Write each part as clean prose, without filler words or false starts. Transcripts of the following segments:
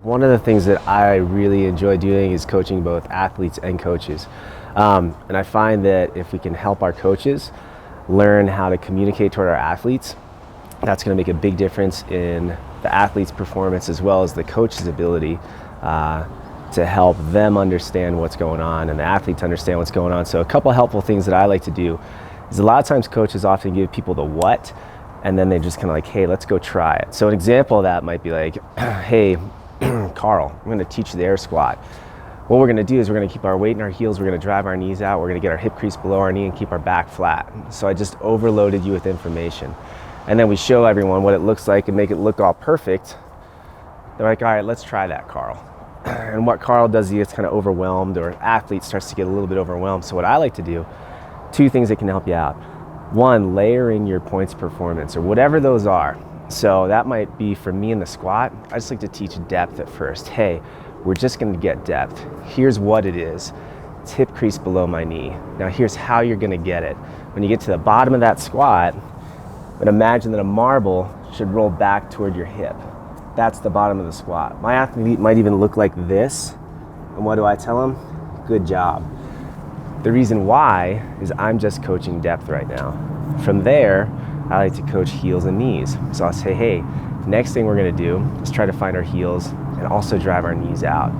One of the things that I really enjoy doing is coaching both athletes and coaches. And I find that if we can help our coaches learn how to communicate toward our athletes, that's going to make a big difference in the athlete's performance as well as the coach's ability to help them understand what's going on and the athlete to understand what's going on. So a couple helpful things that I like to do is a lot of times coaches often give people the what, and then they just kind of like, hey, let's go try it. So an example of that might be like, hey, Carl, I'm going to teach you the air squat. What we're going to do is we're going to keep our weight in our heels, we're going to drive our knees out, we're going to get our hip crease below our knee and keep our back flat. So I just overloaded you with information. And then we show everyone what it looks like and make it look all perfect. They're like, all right, let's try that, Carl. And what Carl does, he gets kind of overwhelmed, or athlete starts to get a little bit overwhelmed. So what I like to do, two things that can help you out. One, layer in your points performance or whatever those are. So that might be for me in the squat. I just like to teach depth at first. Hey, we're just going to get depth. Here's what it is. It's hip crease below my knee. Now here's how you're going to get it. When you get to the bottom of that squat, but imagine that a marble should roll back toward your hip. That's the bottom of the squat. My athlete might even look like this. And what do I tell them? Good job. The reason why is I'm just coaching depth right now. From there, I like to coach heels and knees. So I'll say, hey, next thing we're gonna do is try to find our heels and also drive our knees out.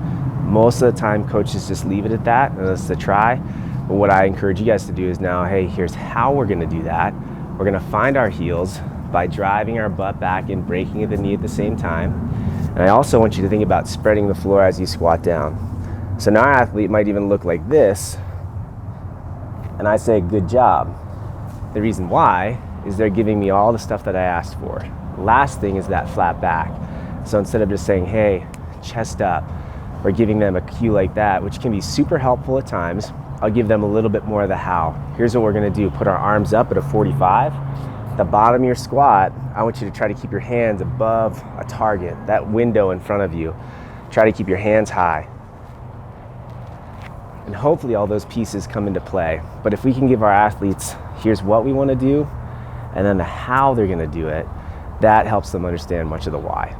Most of the time, coaches just leave it at that, and that's the try. But what I encourage you guys to do is now, hey, here's how we're gonna do that. We're gonna find our heels by driving our butt back and breaking at the knee at the same time. And I also want you to think about spreading the floor as you squat down. So now our athlete might even look like this, and I say, good job. The reason why is they're giving me all the stuff that I asked for. Last thing is that flat back. So instead of just saying, hey, chest up, or giving them a cue like that, which can be super helpful at times, I'll give them a little bit more of the how. Here's what we're gonna do. Put our arms up at a 45. At the bottom of your squat, I want you to try to keep your hands above a target, that window in front of you. Try to keep your hands high. And hopefully all those pieces come into play. But if we can give our athletes, here's what we wanna do, and then the how they're gonna do it, that helps them understand much of the why.